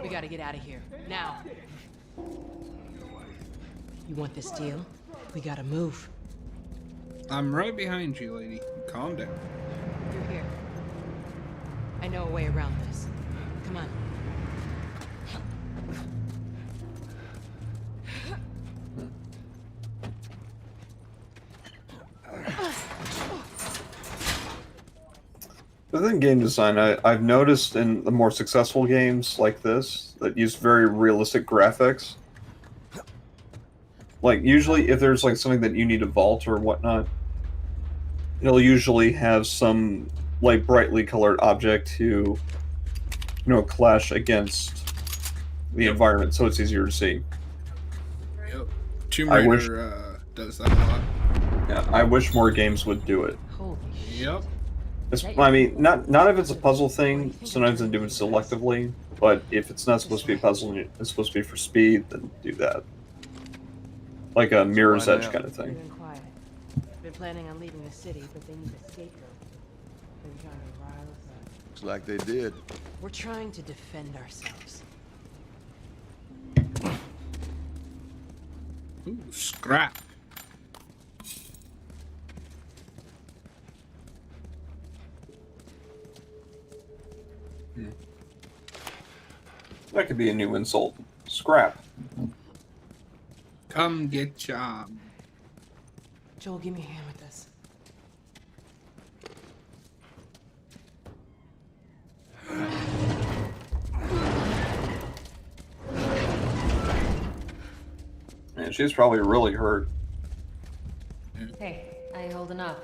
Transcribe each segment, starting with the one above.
We gotta get out of here. Now. You want this deal? We gotta move. I'm right behind you, lady. Calm down. You're here. I know a way around this. Come on. Within game design, I've noticed in the more successful games like this that use very realistic graphics. Like, usually if there's like something that you need to vault or whatnot, it'll usually have some like brightly colored object to, clash against the environment, so it's easier to see. Yep. Tomb Raider does that a lot. Yeah, I wish more games would do it. Holy shit. Yep. I mean, not if it's a puzzle thing. Sometimes they do it selectively, but if it's not supposed to be a puzzle and it's supposed to be for speed, then do that. Like a Mirror's Edge kind of thing. Been quiet. Been planning on leaving the city, but they need a scapegoat. Been trying to rile us up. Looks like they did. We're trying to defend ourselves. Ooh, scrap. That could be a new insult. Scrap. Come get John. Joel, give me a hand with this. Man, she's probably really hurt. Hey, how you holding up?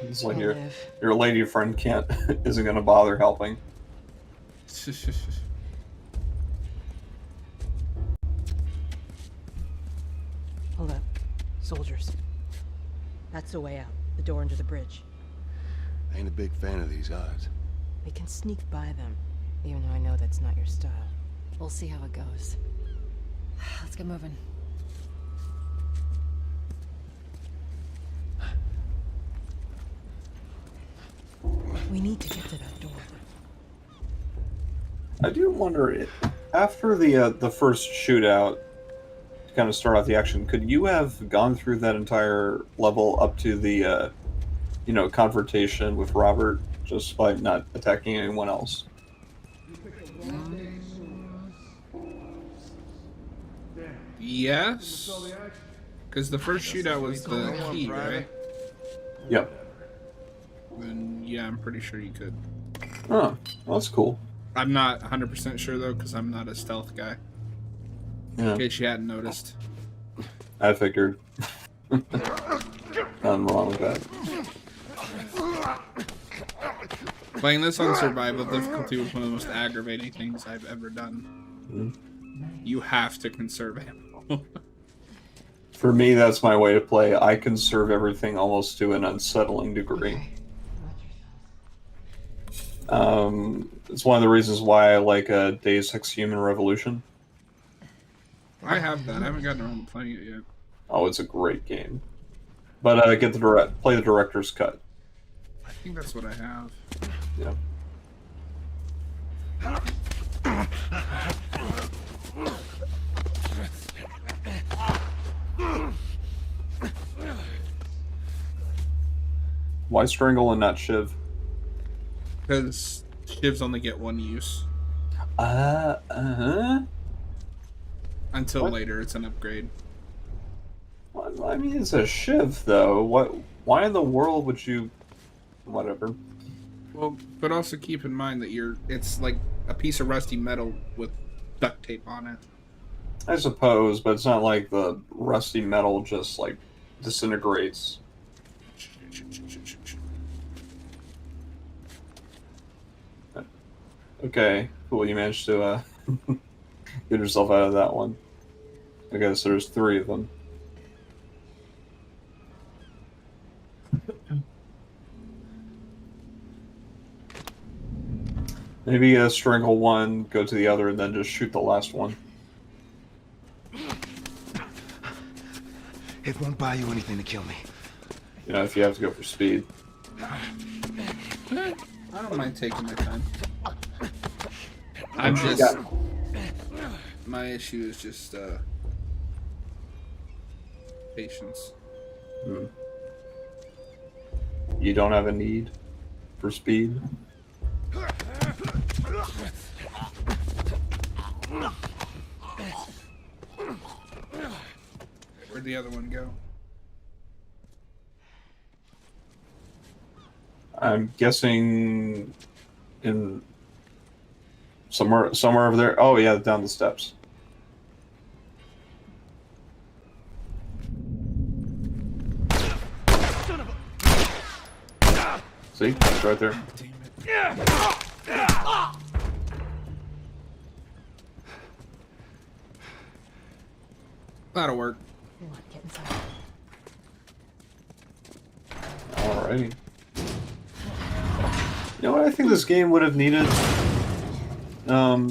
It's like I'll your lady friend isn't gonna bother helping. Hold up. Soldiers. That's the way out. The door under the bridge. I ain't a big fan of these odds. We can sneak by them, even though I know that's not your style. We'll see how it goes. Let's get moving. We need to get to that door. I do wonder, after the first shootout, to kind of start off the action, could you have gone through that entire level up to the, confrontation with Robert, just by not attacking anyone else? Yes. Because the first shootout was the key, right? Yep. Then yeah, I'm pretty sure you could. Oh, well, that's cool. I'm not 100% sure though, because I'm not a stealth guy. Yeah. In case you hadn't noticed. I figured. Nothing wrong with that. Playing this on survival difficulty was one of the most aggravating things I've ever done. Mm-hmm. You have to conserve ammo. For me, that's my way to play. I conserve everything almost to an unsettling degree. It's one of the reasons why I like Deus Ex Human Revolution. I have that. I haven't gotten around to playing it yet. Oh, it's a great game. But play the director's cut. I think that's what I have. Yeah. Why strangle and not shiv? Because shivs only get one use. Until What? later, it's an upgrade. Well, I mean, it's a shiv, though. Why in the world would you... Whatever. Well, but also keep in mind that it's like a piece of rusty metal with duct tape on it. I suppose, but it's not like the rusty metal just, like, disintegrates. Okay, cool, you managed to, get yourself out of that one. Okay, so there's 3 of them. Maybe strangle one, go to the other, and then just shoot the last one. It won't buy you anything to kill me. You know, if you have to go for speed. I don't mind taking my time. My issue is just patience. Hmm. You don't have a need for speed? Where'd the other one go? I'm guessing in somewhere over there. Oh yeah, down the steps. See, it's right there. Damn it. That'll work. Come on, get inside. Alrighty. You know what I think this game would have needed?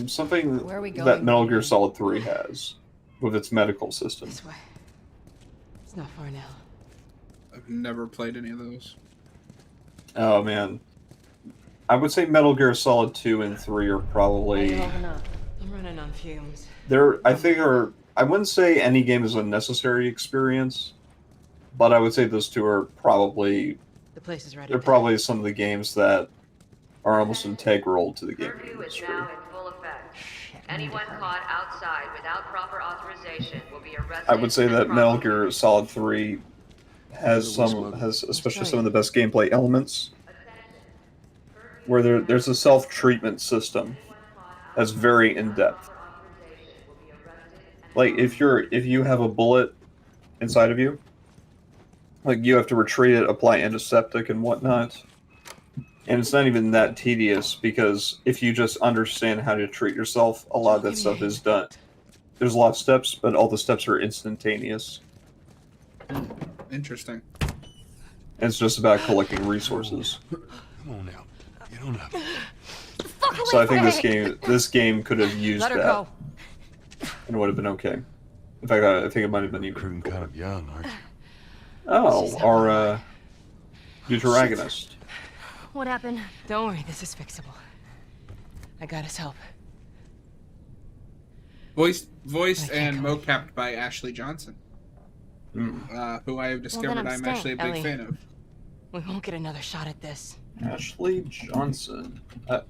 Something Where are we that going? Metal Gear Solid 3 has with its medical system. This way. It's not far now. I've never played any of those. Oh man. I would say Metal Gear Solid 2 and 3 are probably I'm running on fumes. I wouldn't say any game is a necessary experience, but I would say those two are probably The place is ready. they're probably some of the games that are almost integral to the gaming Curfew is industry. now in full effect. Anyone caught outside without proper authorization will be arrested. I would say and that Metal prosecuted. Gear Solid 3 has especially some of the best gameplay elements where there's a self-treatment system that's very in-depth. Like if you have a bullet inside of you, like you have to retreat it, apply antiseptic and whatnot. And it's not even that tedious because if you just understand how to treat yourself, a lot of that stuff is done. There's a lot of steps, but all the steps are instantaneous. Interesting. And it's just about collecting resources. Come on now. Get on up. So I think this game could have used Let her that, go. and it would have been okay. In fact, I think it might have been even Recruiting kind of young, aren't you? Oh, our deuteragonist. What happened? Don't worry, this is fixable. I got his help. Voiced I can't and go. mocapped by Ashley Johnson, who I have discovered I'm I'm staying. actually a big Ellie. fan of. We won't get another shot at this. Ashley Johnson.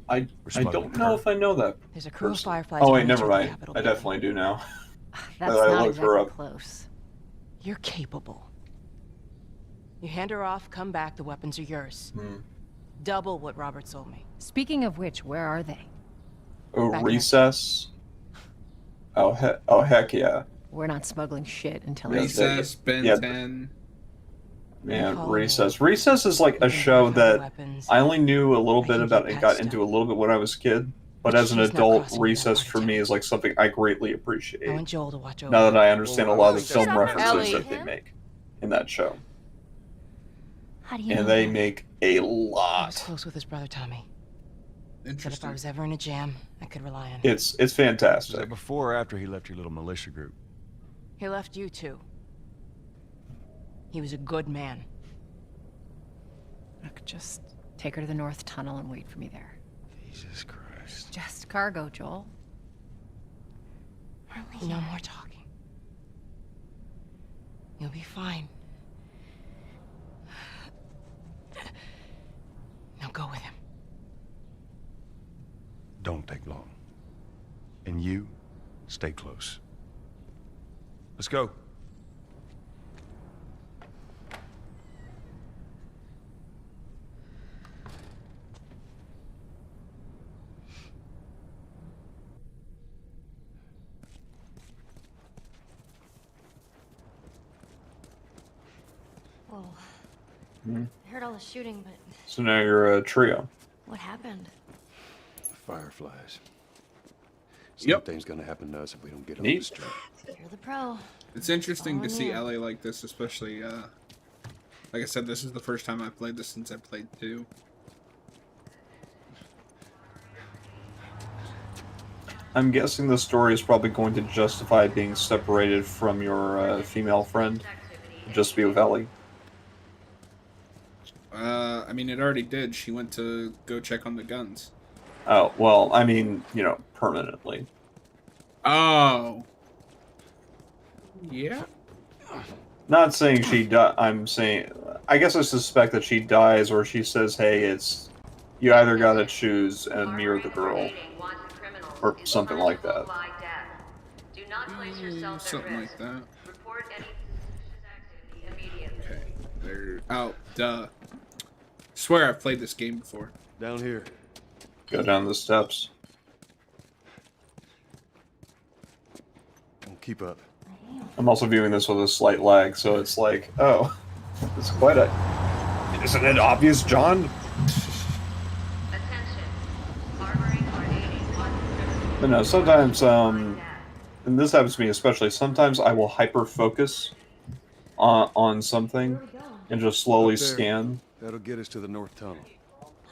I smuggling don't know her. if I know that. There's a crew of person. fireflies. Oh wait, on never the mind. Capitol I building. definitely do now. That's I not looked her exactly up. close. You're capable. You hand her off, come back, the weapons are yours. Double what Robert sold me. Speaking of which, where are they? Oh, Back recess. Oh heck yeah, We're not smuggling shit until Yeah, Recess, Ben yeah. 10. man! Follow Recess. me. Recess is like a show that Weapons. I only knew a little I bit can about keep and got Pat into a stuff. little bit when I was a kid. But But as an she's not adult, crossing me Recess that for me line. is like something I greatly appreciate. I want Joel to watch over. Now that I understand a lot of the Shut film up, references Ellie. that they make in that show, How do you know and they that? make a I was lot. close with his brother Tommy. Said if I Interesting. was ever in a jam, I could rely on him. It's Was fantastic. that before or after he left your little militia group? He left you too. He was a good man. I could just take her to the North Tunnel and wait for me there. Jesus Christ. Just cargo, Joel. No more talking. You'll be fine. Now go with him. Don't take long. And you, stay close. Let's go. Whoa. Mhm. I heard all the shooting, but So now you're a trio. what happened? Fireflies. Same Yep. thing's gonna happen to us if we don't get on Neat. the street. You're the pro. It's interesting to Oh, see yeah. LA like this, especially, like I said, this is the first time I've played this since I played 2. I'm guessing the story is probably going to justify being separated from your female friend, just to be with Ellie. I mean, it already did. She went to go check on the guns. Oh well, I mean, permanently. Oh. Yeah. Not saying she die. I'm saying, I guess I suspect that she dies, or she says, "Hey, it's you either gotta choose me or the girl," or something like that. Do not place yourself at Something risk. like that. Report any suspicious activity immediately. Okay. There. Oh, duh. Swear I've played this game before. Down here. Go down the steps. Don't keep up. I'm also viewing this with a slight lag, so it's like, oh, it's quite a. Isn't it obvious, John? Attention. Harboring or aiding one criminal. But no, sometimes, and this happens to me especially, sometimes I will hyper focus on something and just slowly Up there. scan. That'll get us to the north tunnel.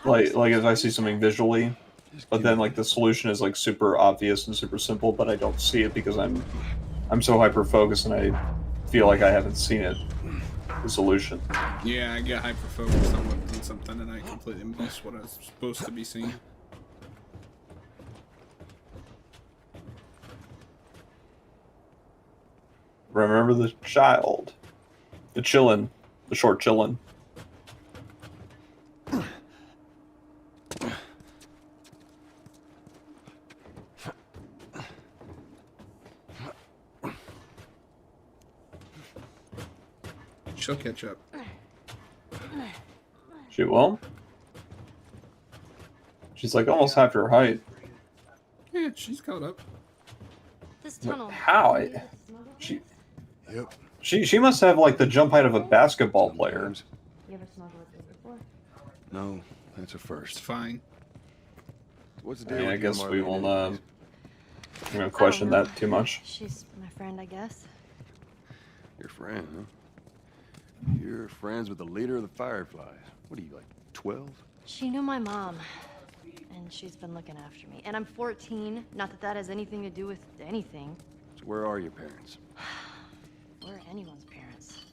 Like if I see something visually, Just but keep then it. like the solution is like super obvious and super simple, but I don't see it because I'm so hyper focused and I feel like I haven't seen it. The solution. Yeah, I get hyper focused on something and I completely miss what I was supposed to be seeing. Remember the child. The chillin'. The short chillin'. She'll catch up. She will? She's like almost half her height. Yeah, she's caught up. This tunnel. How? You use it to smuggle things? Yep. She must have like the jump height of a basketball player. Sometimes. You ever smuggled this before? No, that's a It's first. fine. What's the deal? I mean, I with guess you, we Marlene? won't question know. that too much. She's my friend, I guess. Your friend, huh? You're friends with the leader of the Fireflies. What are you, like, 12? She knew my mom, and she's been looking after me. And I'm 14. Not that that has anything to do with anything. So where are your parents? Or anyone's parents.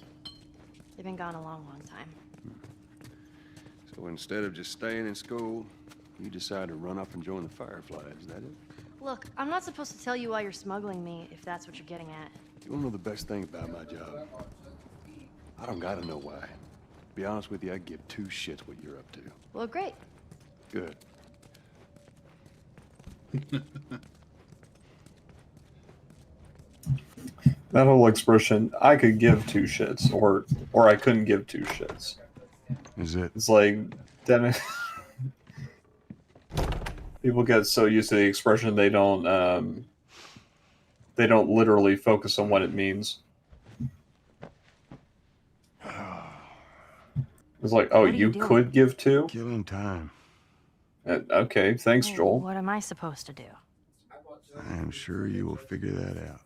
They've been gone a long, long time. So instead of just staying in school, you decide to run off and join the Fireflies, is that it? Look, I'm not supposed to tell you why you're smuggling me, if that's what you're getting at. You wanna know the best thing about my job? I don't gotta know why. Be honest with you, I give two shits what you're up to. Well, great. Good. That whole expression, I could give two shits, or I couldn't give two shits. Is it? It's like, damn it. People get so used to the expression they don't literally focus on what it means. It's like, oh, What are you you doing? could give two? Killing time. Okay, thanks, Well, Joel. what am I supposed to do? I am sure you will figure that out.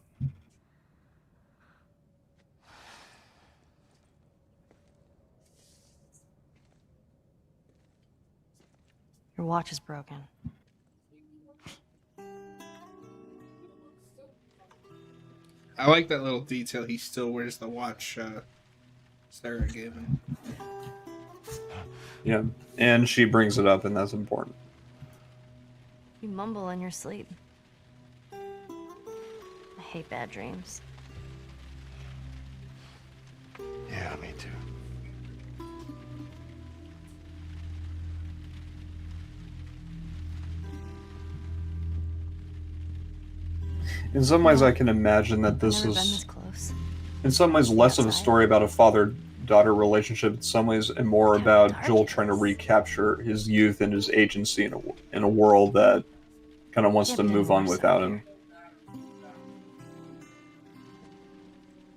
Your watch is broken. I like that little detail. He still wears the watch Sarah gave him. Yeah, and she brings it up, and that's important. You mumble in your sleep. I hate bad dreams. Yeah, me too. In some ways, I can imagine that this Never been this is, close. in some ways, less of a Outside. story about a father-daughter relationship, in some ways, and more Kinda about dark Joel it trying to is. recapture his youth and his agency in a world that kind of wants Can't to be any move on worse without out him.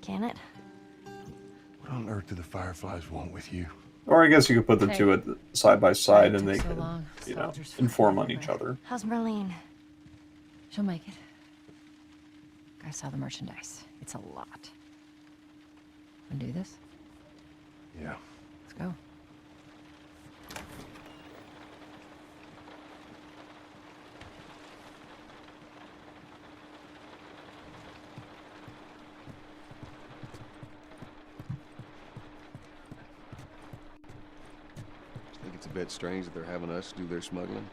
Can it? What on earth do the Fireflies want with you? Or I guess you could put the Hey. two side by side, Why it and they took so could, long? you know, Soldiers fought inform on each everywhere. other. How's Marlene? She'll make it. Gotta sell the merchandise. It's a lot. Wanna do this? Yeah. Let's go. Think it's a bit strange that they're having us do their smuggling?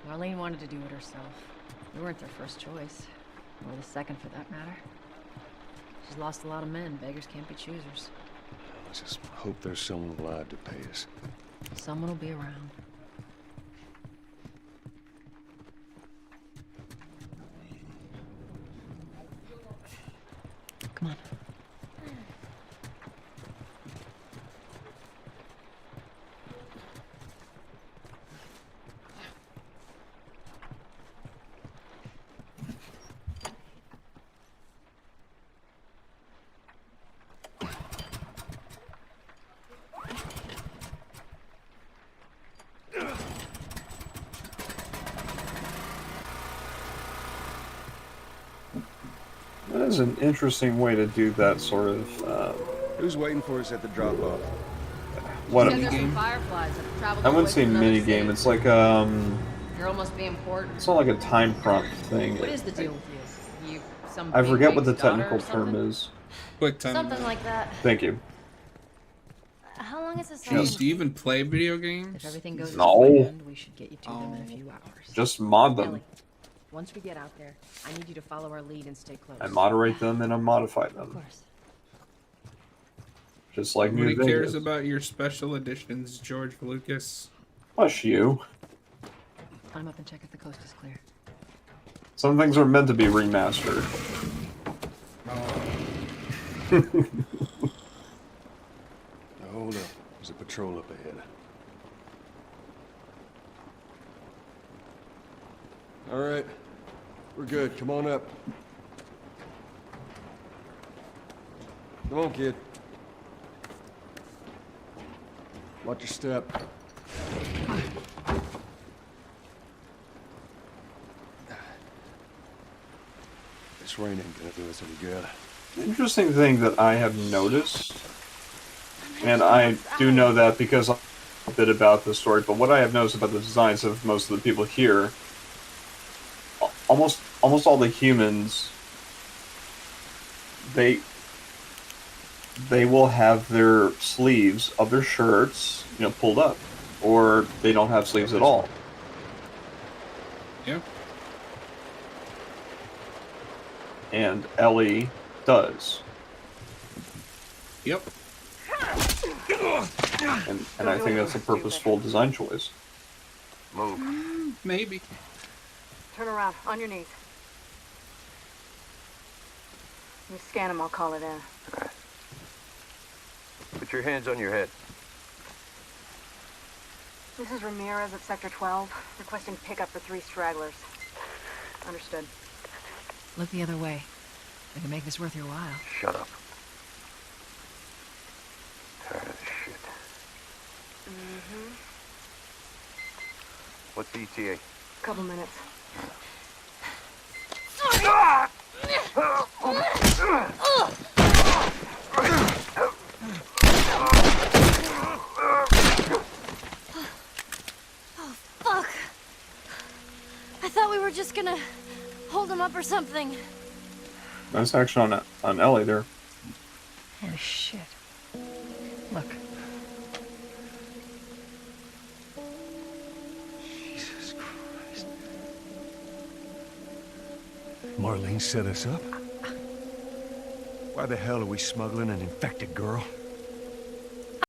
Marlene wanted to do it herself. We weren't their first choice. Or the second, for that matter. She's lost a lot of men. Beggars can't be choosers. Let's just hope there's someone alive to pay us. Someone will be around. Come on. That is an interesting way to do that sort of. Who's waiting for us at the drop-off? What? Said there's some fireflies that have traveled I all the wouldn't way say from another mini state. game. It's like Girl must be important. it's not like a time prompt thing. What is the deal with you? You some I forget big what the daughter technical or something? term is. Quick time. Something like that. Thank you. How long is this? Jeez, do you even play video games? If everything goes No. as planned, we should get you to them in a few hours. Just mod them. Ellie, once we get out there, I need you to follow our lead and stay close. I moderate them and I modify Of them. course. Just like New Nobody cares Vegas. about your special editions, George Lucas. Plus you. Climb up and check if the coast is clear. Some things are meant to be remastered. Now, hold up. There's a patrol up ahead. All right. We're good. Come on up. Come on, kid. Watch your step. This rain ain't gonna do us any good. Interesting thing that I have noticed, and I do know that because a bit about the story, but what I have noticed about the designs of most of the people here, almost all the humans, they will have their sleeves of their shirts, pulled up, or they don't have sleeves at all. Yeah. And Ellie does. Yep. And I think that's a purposeful design choice. Maybe. Turn around, on your knees. You scan him, I'll call it in. Put your hands on your head. This is Ramirez at Sector 12, requesting pickup for 3 stragglers. Understood. Look the other way. We can make this worth your while. Shut up. Tired of this shit. Mm-hmm. What's the ETA? Couple minutes. Fuck! I thought we were just gonna hold him up or something. Nice action on Ellie there. Oh, shit. Look. Jesus Christ. Marlene set us up? Why the hell are we smuggling an infected girl?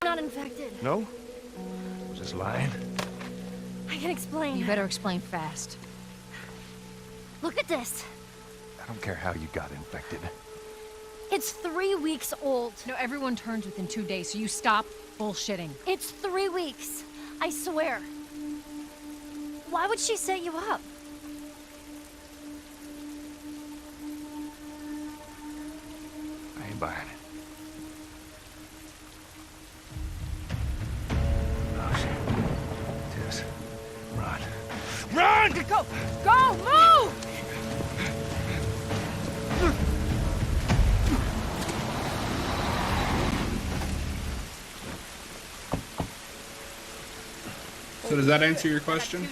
I'm not infected. No? Was this lying? I can explain. You better explain fast. Look at this. I don't care how you got infected. It's 3 weeks old. No, everyone turns within 2 days, so you stop bullshitting. It's 3 weeks. I swear. Why would she set you up? I ain't buying it. Oh, shit. Tess, run. Run! Go! Go! Move! So does that answer your question?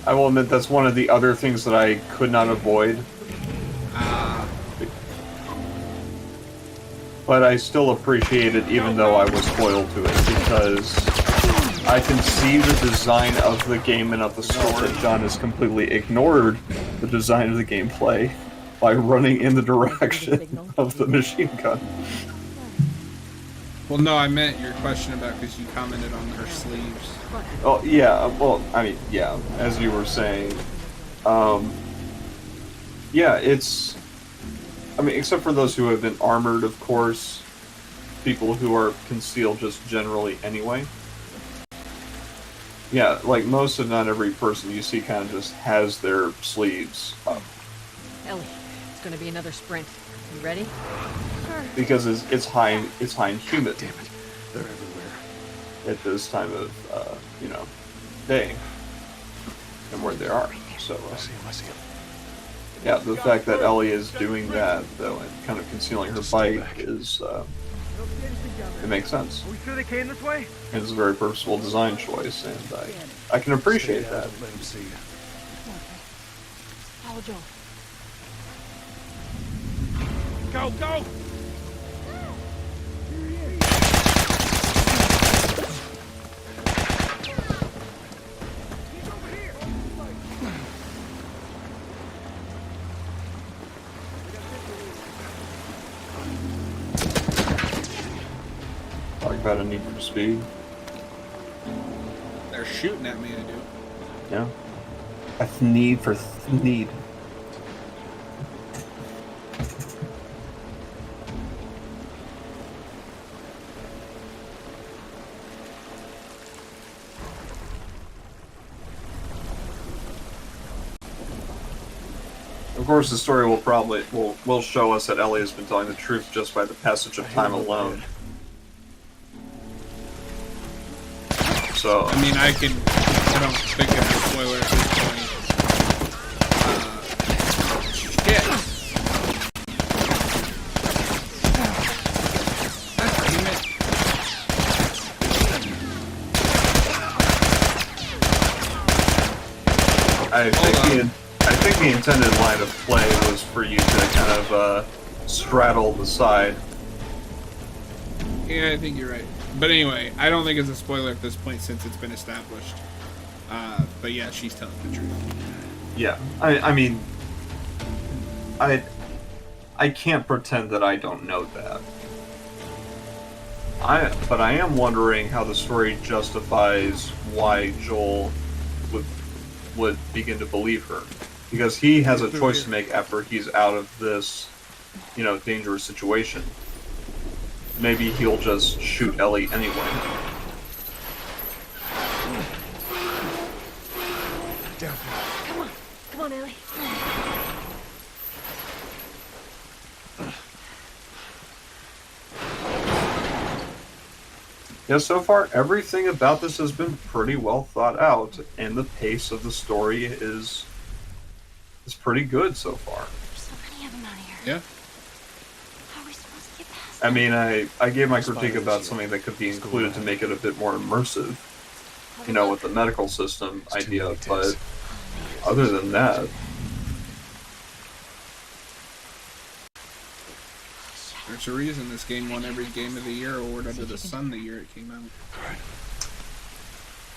I will admit that's one of the other things that I could not avoid. But I still appreciate it even though I was spoiled to it, because I can see the design of the game and of the story. John has completely ignored the design of the gameplay by running in the direction of the machine gun. Well, no, I meant your question about because you commented on her sleeves. Oh, yeah, well, I mean, yeah, as you were saying. Yeah, it's... I mean, except for those who have been armored, of course. People who are concealed just generally anyway. Yeah, like most if not every person you see kind of just has their sleeves up. Ellie, it's gonna be another sprint. You ready? Because it's high and humid. Damn it. They're everywhere. At this time of, you know, day. And where they are. So, I see him. yeah, the fact that Ellie is doing that, though, and kind of concealing her bike is, it makes sense. Are we sure they came this way? It's a very purposeful design choice, and I can appreciate Stay out, that. don't let him see you. Follow Joel. Go, go! Talk about a need for speed. They're shooting at me, I do. Yeah. A need for need. Of course, the story will probably will show us that Ellie has been telling the truth just by the passage of time alone. So I mean, I don't think it's a spoiler at this point. Shit. God damn it. I think the intended line of play was for you to kind of straddle the side. Yeah, I think you're right. But anyway, I don't think it's a spoiler at this point since it's been established. But yeah, she's telling the truth. Yeah, I mean, I can't pretend that I don't know that. But I am wondering how the story justifies why Joel would begin to believe her, because he has a choice to make after he's out of this, you know, dangerous situation. Maybe he'll just shoot Ellie anyway. Come on, Ellie. Yeah, so far everything about this has been pretty well thought out, and the pace of the story is pretty good so far. There's so many of them out here. Yeah. How are we supposed to get past I mean, I gave my critique about something that could be included to make it a bit more immersive, you know, with the medical system idea, but other than that, There's a reason this game won every Game of the Year award under the sun the year it came out.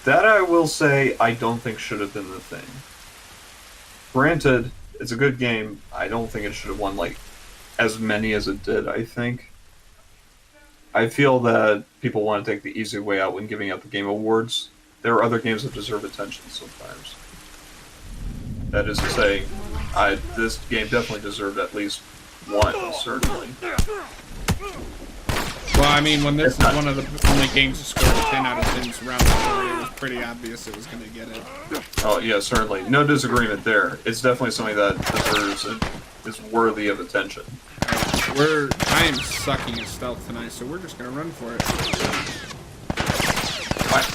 that I will say I don't think should have been the thing. Granted, it's a good game. I don't think it should have won, like, as many as it did, I think. I feel that people want to take the easy way out when giving out the Game Awards. There are other games that deserve attention sometimes. That is to say, this game definitely deserved at least one, certainly. Well, I mean, when this is one of the only games to score a 10 out of 10 surround the story, it was pretty obvious it was going to get it. Oh, yeah, certainly. No disagreement there. It's definitely something that deserves and is worthy of attention. I am sucking at stealth tonight, so we're just going to run for it.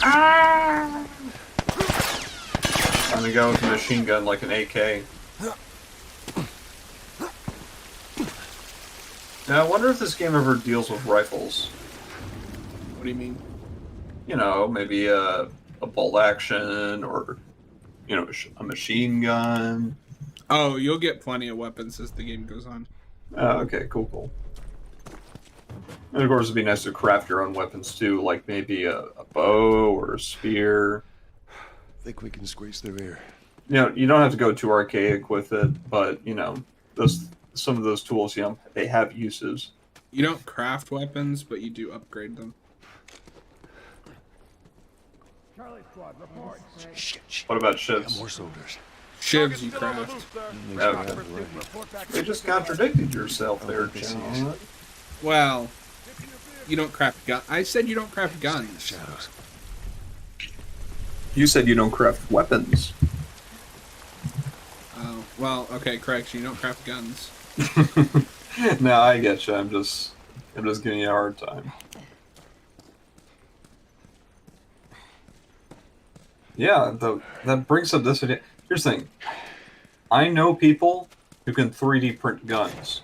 I'm going to go with a machine gun like an AK. Now, I wonder if this game ever deals with rifles. What do you mean? You know, maybe a bolt action or, you know, a machine gun. Oh, you'll get plenty of weapons as the game goes on. Oh, okay, cool. And of course, it'd be nice to craft your own weapons too, like maybe a bow or a spear. Think we can squeeze through here? You know, you don't have to go too archaic with it, but you know, some of those tools, you know, they have uses. You don't craft weapons, but you do upgrade them. Charlie Squad, report. Shit. What about Got shivs? more soldiers. Shivs you craft. Okay. You just contradicted yourself there, John. Well, you don't craft gun. I said you don't craft guns. Shadows. You said you don't craft weapons. Oh, well, okay, correction. You don't craft guns. No, I get you. I'm just giving you a hard time. Yeah, that brings up this idea. Here's the thing. I know people who can 3D print guns.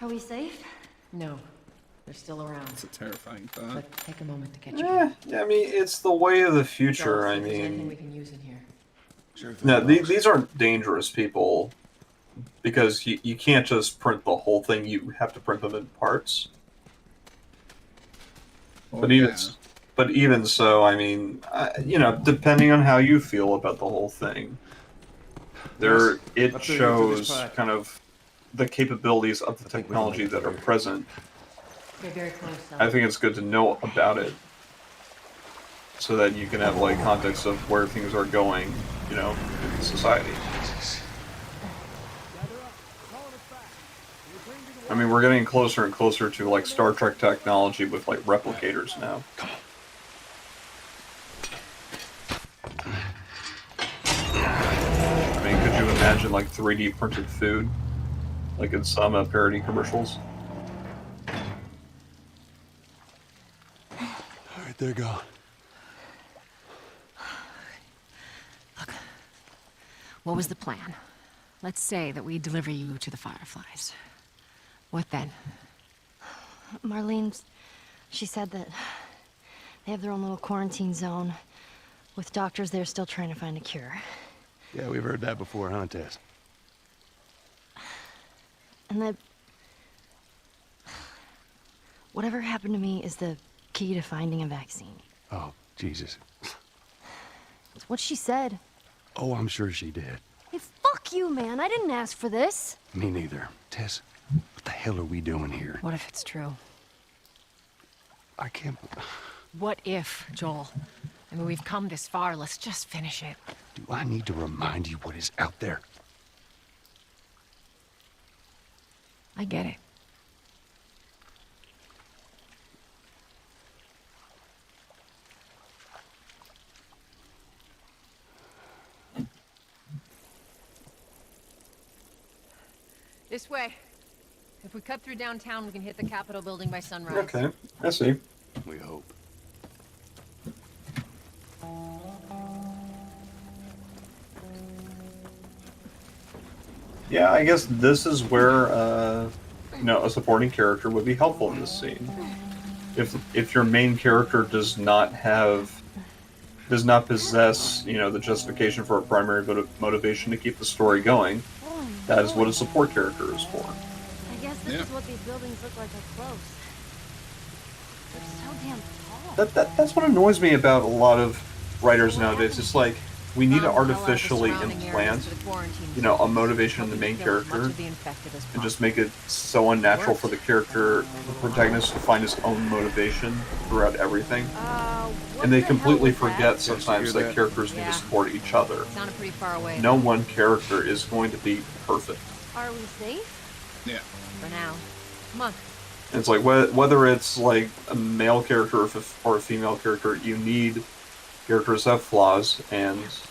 Are we safe? No, they're still around. It's a terrifying thought. But take a moment to catch your Yeah, I mean, it's the way of the future. I If there's anything we mean, can use in here. Sure. no, these aren't dangerous people because you can't just print the whole thing. You have to print them in parts. Oh, But even yeah. but even so, I mean, you know, depending on how you feel about the whole thing, Let's it get through this shows pipe. kind of the capabilities of the think we can technology make it that are through. present. They're very close, though. I think it's good to know about it, so that you can have like context of where things are going, you know, in society. I mean, we're getting closer and closer to like Star Trek technology with like replicators now. I mean, could you imagine like 3D printed food, like in some parody commercials? All right, they're gone. What was the plan? Let's say that we deliver you to the Fireflies. What then? Marlene, she said that they have their own little quarantine zone with doctors there still trying to find a cure. Yeah, we've heard that before, huh, Tess? And that whatever happened to me is the key to finding a vaccine. Oh, Jesus. It's what she said. Oh, I'm sure she did. Hey, fuck you, man. I didn't ask for this. Me neither. Tess, what the hell are we doing here? What if it's true? I can't... What if, Joel? I mean, we've come this far. Let's just finish it. Do I need to remind you what is out there? I get it. This way. If we cut through downtown, we can hit the Capitol building by sunrise. Okay, I see. We hope. Yeah, I guess this is where you know, a supporting character would be helpful in this scene. If your main character does not possess, you know, the justification for a primary motivation to keep the story going, that is what a support character is for. I guess this Yeah. is what these buildings look like up close. They're so damn tall. That's what annoys me about a lot of writers nowadays. It's like we need to Found well out the artificially surrounding areas implant, for the quarantine you know, a zones. motivation in the main Hoping to kill as much character of the infected as and just possible. make it so unnatural for the character, the protagonist, to find his own motivation throughout everything. What And they the hell completely was that? forget sometimes hear that that? characters need Yeah. to support each other. Sounded pretty far away. No one character is going to be perfect. Are we safe? Yeah. For now. Come on. And it's like whether it's like a male character or a female character, you need characters that have flaws, and That's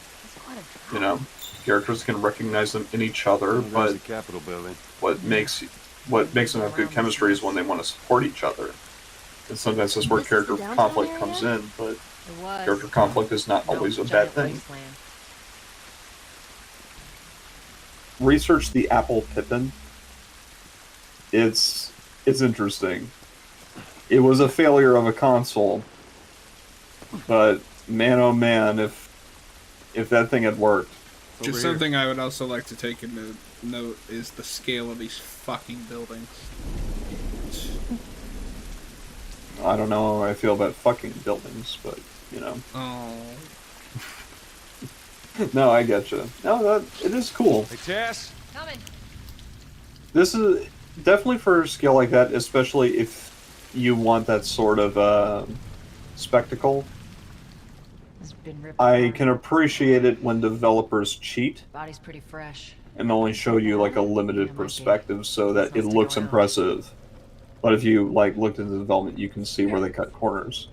quite a drop. you know, characters can recognize them in each other. There's But the Capitol building. what makes them have good chemistry is when they want to support each other. And sometimes that's where This is character the downtown conflict area? comes in, but It was. character conflict is not No always a giant bad thing. wasteland. Research the Apple Pippin. It's interesting. It was a failure of a console, but man, oh man, if that thing had worked. Just Over here. something I would also like to take into note is the scale of these fucking buildings. I don't know how I feel about fucking buildings, but, you know. Oh. No, I get you. No, it is cool. Hey, Tess. Coming. This is definitely for a skill like that, especially if you want that sort of spectacle. It's been ripped I apart. can appreciate it when developers cheat Body's pretty fresh. and only show you like a limited perspective so that it looks impressive. But if you like looked at the development, you can see where they cut corners.